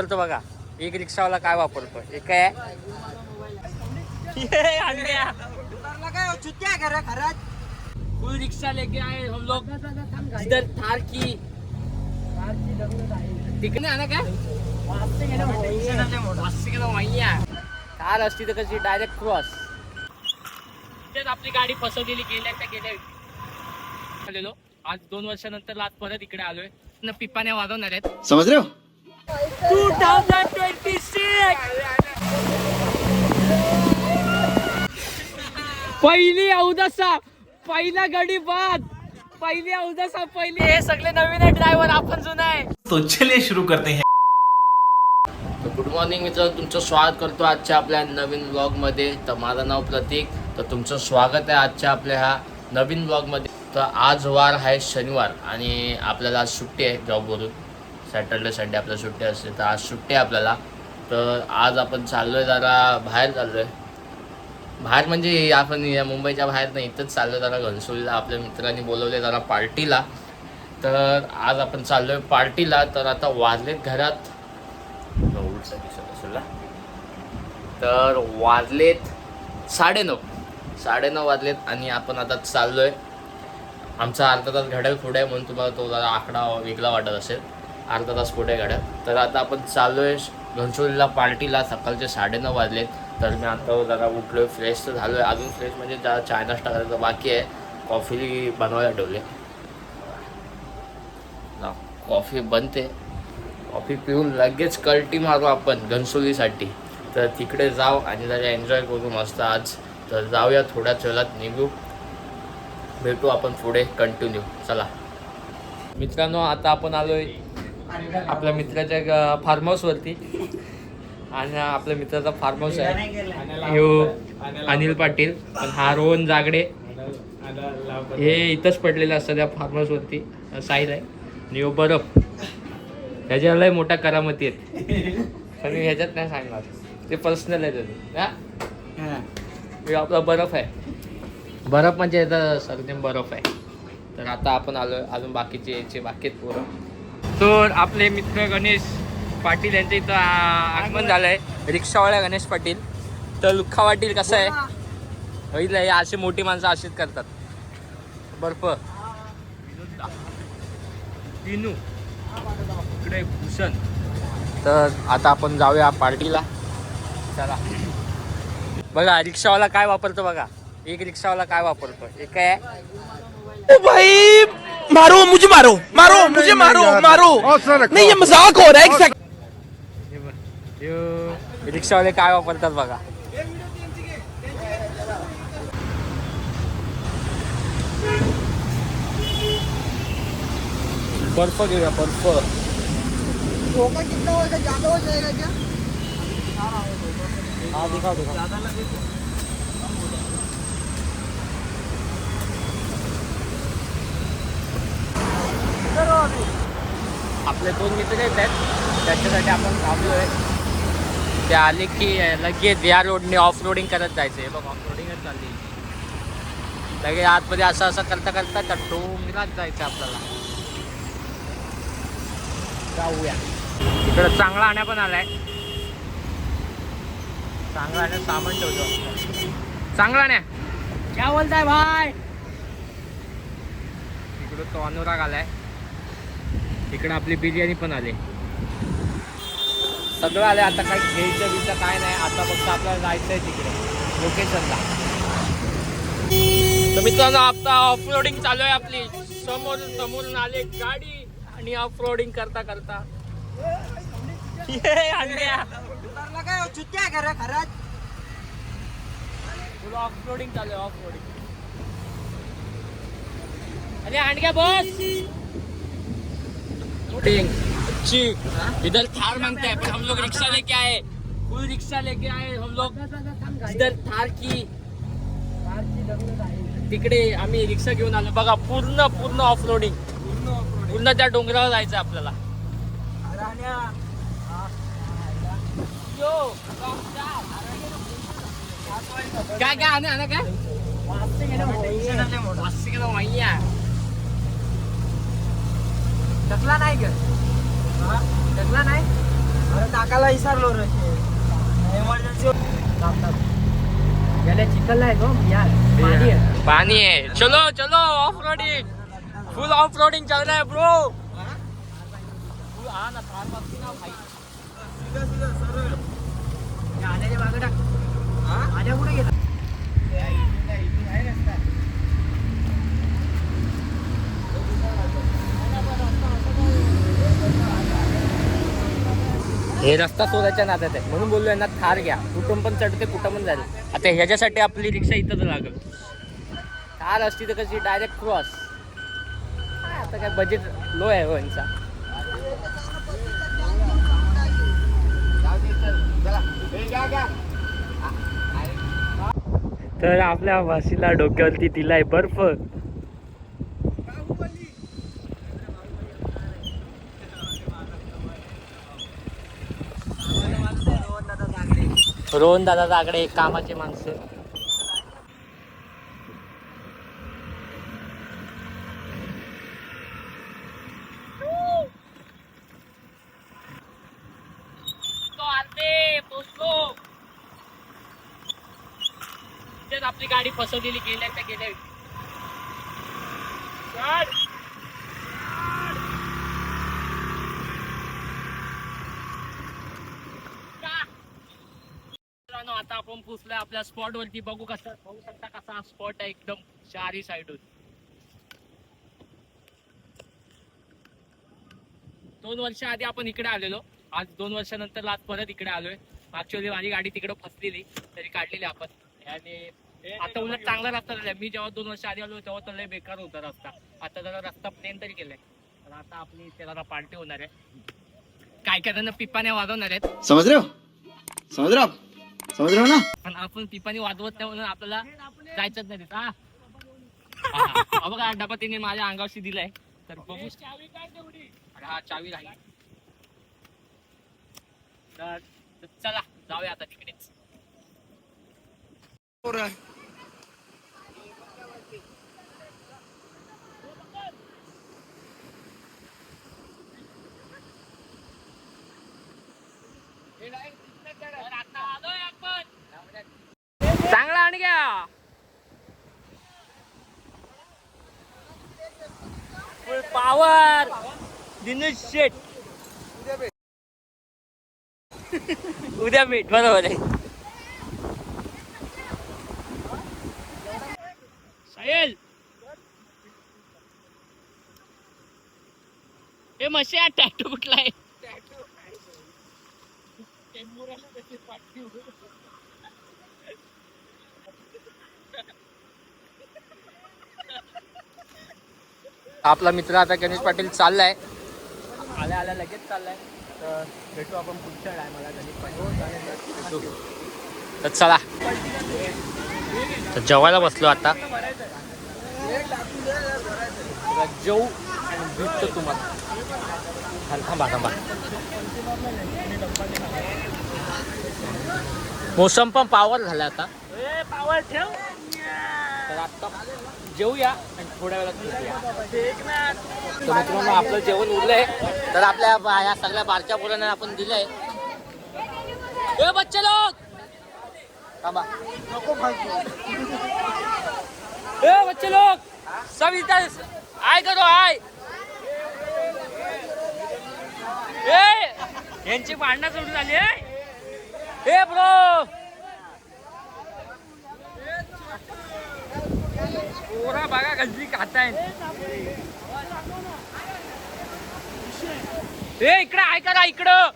वापरतो बघा, एक रिक्षावाला काय वापरतो, एक काय फुल रिक्शा लेके आए हम लोग इधर थार की तिकडे आना काय थार असती तर कशी डायरेक्ट क्रॉस. तेच आपली गाडी फसवलेली गेल्या आलेलो. आज 2 वर्षानंतर आज परत इकडे आलोय. पिपाने वाजवणार आहेत. समझ रहे हो 2026 पहिली अवदसा, पहिला गडी बाद, पहिली अवदसा, पहिली. हे सगळे नवीन आहे, ड्रायव्हर आपण जुना आहे. तो चलिए शुरू करते हैं. गुड मॉर्निंग मित्र, तुमचं स्वागत करतो आजच्या आपल्या नवीन व्लॉगमध्ये. तर माझं नाव प्रतीक. तर तुमचं स्वागत आहे आजच्या आपल्या ह्या नवीन व्लॉगमध्ये. तर आज वार आहे शनिवार आणि आपल्याला आज सुट्टी आहे जॉबवरून. सॅटर्डे संडे आपल्याला सुट्टी असते, तर आज सुट्टी आहे आपल्याला. तर आज आपण चाललोय, जरा बाहेर चाललोय. बाहेर म्हणजे आपण या मुंबईच्या बाहेर नाही, इथंच चाललोय जरा घनसोलीला. आपल्या मित्रांनी बोलवले जरा पार्टीला, तर आज आपण चाललोय पार्टीला. तर आता वाजलेत घरात दिसत असेल ना, तर वाजलेत 9:30 वाजलेत आणि आपण आता चाललोय. आमचा अर्धा तास घड्याळ पुढे आहे, म्हणून तुम्हाला तो जरा आकडा वेगळा वाटत असेल. अर्धा तास पुढे घड्याळ. तर आता आपण चाललोय घनसोलीला पार्टीला. सकाळचे 9:30 वाजलेत. तर मी आता जरा उठलोय, फ्रेश तर झालोय. अजून फ्रेश म्हणजे जरा चाय नाश्ता करायचं बाकी आहे. कॉफी बनवायला ठेवले, कॉफी बनते. कॉफी पिऊन लगेच कल्टी मारू आपण घनसोलीसाठी. तर तिकडे जाऊ आणि जरा एन्जॉय करू मस्त आज. तर जाऊया, थोड्या वेळात निघू, भेटू आपण पुढे कंटिन्यू. चला मित्रांनो, आता आपण आलोय आपल्या मित्राच्या फार्म हाऊसवरती. आणि आपल्या मित्राचा फार्म हाऊस आहे ह्यो अनिल पाटील. पण हा रोहन जागडे हे इथंच पडलेलं असतं त्या फार्म हाऊसवरती. साहिल आहे आणि ह्यो बरफ. ह्याच्या लय मोठ्या करामती आहेत, पण मी ह्याच्यात नाही सांगणार, ते पर्सनल आहे त्याचं. आपला बरफ आहे. बरफ म्हणजे याचा सरनेम बरफ आहे. तर आता आपण आलोय, अजून बाकीचे याचे बाकीत पोरं. तर आपले मित्र गणेश पाटील यांचं इथं आगमन झालंय, रिक्षावाल्या गणेश पाटील. तर लुख्खा पाटील कसं आहे बघितलं, हे अशी मोठी माणसं अशीच करतात. बर्फ दिनू इकडे भूषण. तर आता आपण जाऊया पार्टीला. चला बघा, रिक्षावाला काय वापरतो बघा, एक रिक्षावाला काय वापरतो, एक काय ओ भाई मारो मुझे, मारो मारो मुझे, मारो मारो नहीं, ये मजाक हो रहा है. एक सेकंड. रिक्षावाले काय वापरतात बघा. बर्फ घेऊया, बर्फ. धोखा कितना होगा, ज्यादा हो जाएगा क्या? हाँ दिखाओ दिखाओ. आपले 2 मित्र येत आहेत, त्याच्यासाठी आपण थांबलोय. ते आले की लगेच या रोडने ऑफ रोडिंग करत जायचं. हे बघ, ऑफ रोडिंगच चालली. लगेच आतमध्ये असं असं करता करता त्या डोंगरात जायचं आपल्याला. जाऊया. इकडं चांगला आण्या पण आलाय. चांगला आण्या सामान ठेवतो. चांगला आण्या क्या बोलताय भाई. इकडं तो अनुराग आलाय. इकडं आपली बिर्याणी पण आली. सगळं आलं. आता काही घ्यायचं बिचं काय नाही. आता फक्त आपल्याला जायचं आहे तिकडे लोकेशनला. तर मित्रांनो, आता ऑफरोडिंग चालू आहे आपली. समोरून आले गाडी आणि ऑफरोडिंग करता करता ऑफरोडिंग चालू आहे. ऑफरोडिंग. अरे आणख्या बस इधर थार मांगते हैं, पर हम लोग रिक्शा लेके आए. फुल रिक्शा लेके आए हम लोग इधर थार की. तिकडे आम्ही रिक्षा घेऊन आलो बघा. पूर्ण ऑफ रोडिंग. पूर्ण त्या डोंगरावर जायचं आपल्याला. काय आना काय ढकला नाही ग, ढकला नाही. अरे टाकायला विसरलो रे इमर्जन्सी गेल्या चिखल आहे गो यार पाणी आहे पानी है, चलो चलो of roading, full off roading चल रहा है ब्रो. हा ना थार मस्ती ना भाई. आल्याच्या मागे टाक आल्या कुठे गेला हे रस्ता सोडायच्या नादात आहे म्हणून बोललो यांना थार घ्या, कुठून पण चढते कुठं पण जाईल. आता ह्याच्यासाठी आपली रिक्षा इथंच लागल. थार असती तर कशी डायरेक्ट क्रॉस. आता काय बजेट लो आहे हो यांचा. तर आपल्या वाशीला डोक्यावरती दिलाय बर्फ. रोहन दादा दागडे कामाचे माणसं. आपली गाडी फसवलेली गेल्या त्या गेल्या. आता आपण पोचलोय आपल्या स्पॉट वरती. बघू शकता कसा स्पॉट आहे एकदम चारी साईडून. 2 वर्ष आधी आपण इकडे आलेलो. आज 2 वर्षानंतर आज परत इकडे आलोय. ऍक्च्युअली माझी गाडी तिकडे फसलेली तरी काढलेली आपण. आणि आता उलट चांगला रस्ता झालाय. मी जेव्हा 2 वर्ष आधी आलो तेव्हा तर लय बेकार होता रस्ता. आता जरा रस्ता प्लेन तरी केलाय. तर आता आपली त्याला पार्टी होणार आहे. काय काय जण पिपाने वाजवणार आहेत. समझ रहे हो ना. पण आपण पिपाने वाजवत नाही म्हणून आपल्याला जायचंच नाही तिथं. बघा डबा तिने माझ्या अंगावरशी दिलाय. तर बघू. अरे हा चावी राहील. तर चला जाऊया आता तिकडेच. चांगला आण घ्या. फुल पॉवर दिनेश शेट. उद्या भेट. बरोबर आहे साहिल. हे मशी टॅटू कुठला आहे. आपला मित्र आता गणेश पाटील चाललाय. आल्या आल्या लगेच चाललाय. तर भेटू आपण पुढच्या टायमाला गणेश पाटील. तर चला तर जेवायला बसलो आता. जेवू आणि भेटतो तुम्हाला. थांबा. मोसम पण पावर झाला आता. पावर ठेव. तर आता जेवूया आणि थोड्या वेळात भेटूया. तर मित्रांनो आपलं जेवण उरलंय. तर आपल्या या सगळ्या बारक्या पोरांना आपण दिलंय. ए बच्चे लोक थांबा. ए बच्चे लोक सब इधर आय करो आय. ए यांची भांडणं सुरू झाली. ए ब्रो पोरा बघा गंजी खाताय. ए इकडं आहे करा. इकडं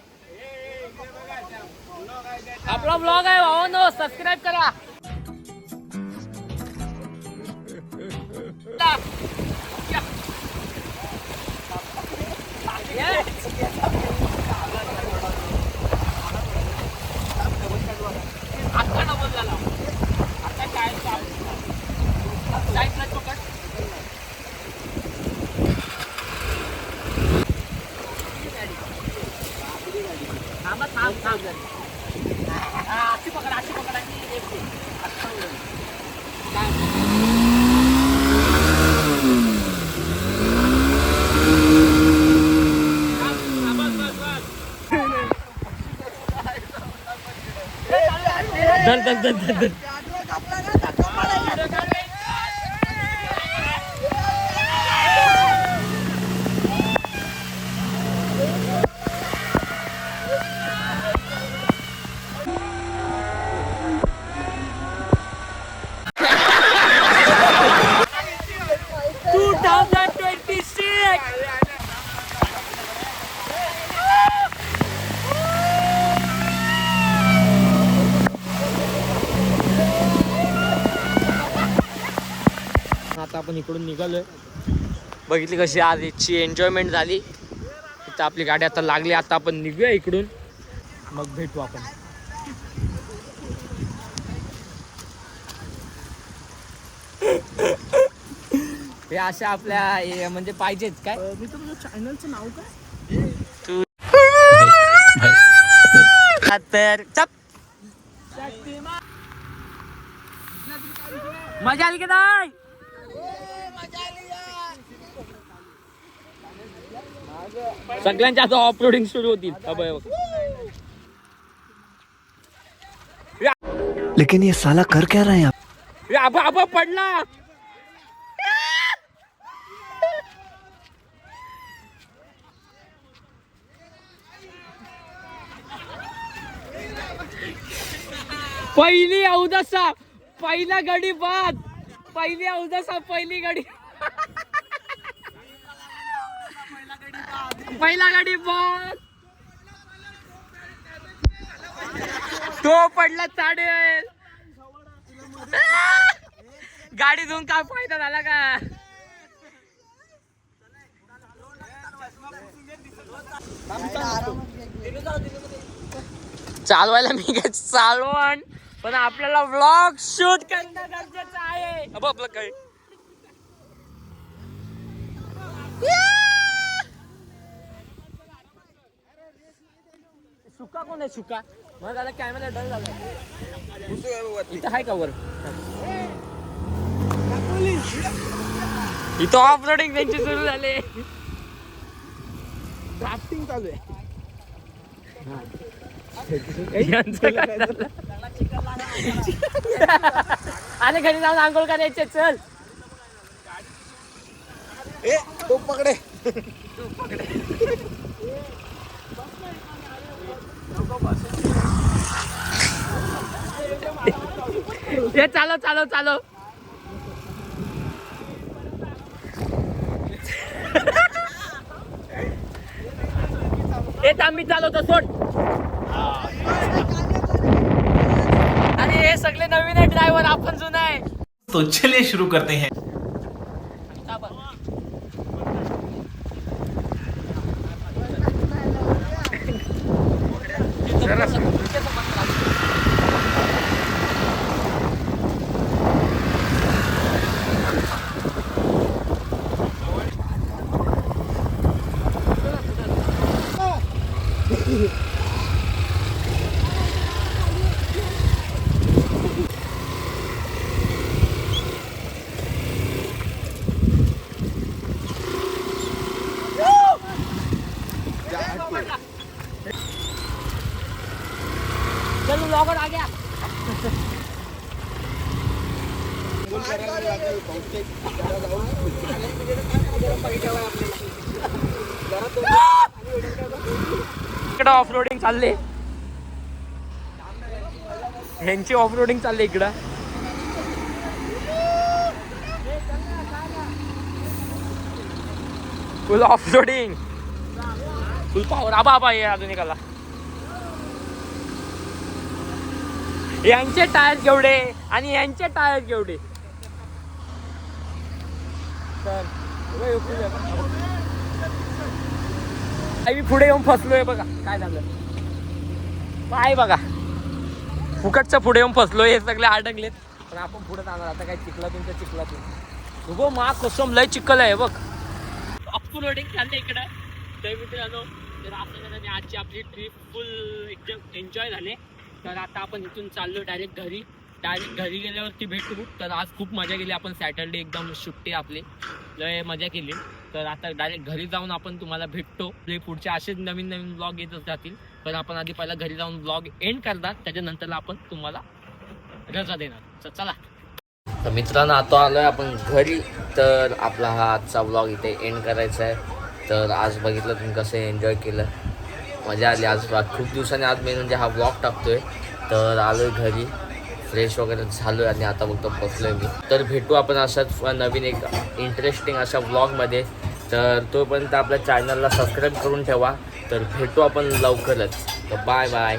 आपला ब्लॉग आहे भावांनो. सबस्क्राईब करा. धर धर धर धर धर. जादू कापला ना धक्का मारायचा. आता आपण इकडून निघालोय. बघितली कशी आज इथची एन्जॉयमेंट झाली. इथं आपली गाडी आता लागली. आता आपण निघूया इकडून, मग भेटू आपण. हे अशा आपल्या म्हणजे पाहिजेत काय. मी तुमच्या चॅनलचं नाव काय? तू तर चप मजा आली की नाही. सगळ्यांच्या आता ऑफरोडिंग सुरू होतील. लेकिन ये साला कर क्या रहे हैं आप? आबा आबा पडला. पहिली अवदसा, पहिला गडी बाद. पहिली अवदसा, पहिली गडी, पहिला गडी बाद. तो पडला चाडेल. गाडी धुवून काय फायदा झाला का. चालवायला मी काय चालवण, पण आपल्याला व्लॉग शूट करणं गरजेचं आहे. आपलं काय सुका कोण आहे. सुका मला झाला कॅमेरा डल झाला. इथं आहे का वर. इथं ऑफ रोडिंग त्यांची सुरू झाले. ड्राफ्टिंग चालू आहे. आणि घरी जाऊन आंघोळ करायचे. चल ए तो पकडे. हे चालव चालव चालव. हे तांबी चालवतो सोड. आणि हे सगळे नवीन आहे ड्रायव्हर, आपण जुना आहे. तो चलिए शुरू करते हैं. चलो ब्लॉगर आ गया. इकडं ऑफ रोडिंग चालले. ह्यांची ऑफ रोडिंग चालले इकडं. Full off roading, full power. आबा आबा ये अजून एकाला. यांचे टायर केवढे आणि यांचे टायर केवढे. मी पुढे येऊन फसलोय बघा काय झालं. पाय बघा फुकटचं पुढे येऊन फसलोय. हे सगळे अडकलेत, पण आपण पुढे जाणार. आता काय चिखलातून त्या चिखलातून उभो मा कसम लय चिखल आहे बघ. अपलोडिंग चाललंय इकडं. तर मित्रांनो, तर आपल्याला आजची आपली ट्रिप फुल एकदम एन्जॉय झाले. तर आता आपण इथून चाललो डायरेक्ट घरी. डायरेक्ट घरी गेल्यावरती भेटू. तर आज खूप मजा केली आपण. सॅटर्डे एकदम सुट्टी आपली, लय मजा केली. तर आता डायरेक्ट घरी जाऊन आपण तुम्हाला भेटतो. पुढचे असेच नवीन नवीन ब्लॉग येतच जातील. पण आपण आधी पहिला घरी जाऊन ब्लॉग एंड करणार, त्याच्यानंतर आपण तुम्हाला रजा देणार. तर चला. तर मित्रांनो आता आलोय आपण घरी. तर आपला हा आजचा ब्लॉग इथे एंड करायचा आहे. तर आज बघितलं तुम्ही कसं एन्जॉय केलं, मजा आली. आज खूप दिवसांनी आज मी म्हणजे हा ब्लॉग टाकतोय. तर आलोय घरी, फ्रेश वगैरे झालोय आणि आता बघतो बसलोय मी. तर भेटू आपण अशाच नवीन एक इंटरेस्टिंग अशा ब्लॉगमध्ये. तर तोपर्यंत आपल्या चॅनलला सबस्क्राईब करून ठेवा. तर भेटू आपण लवकरच. तर बाय बाय.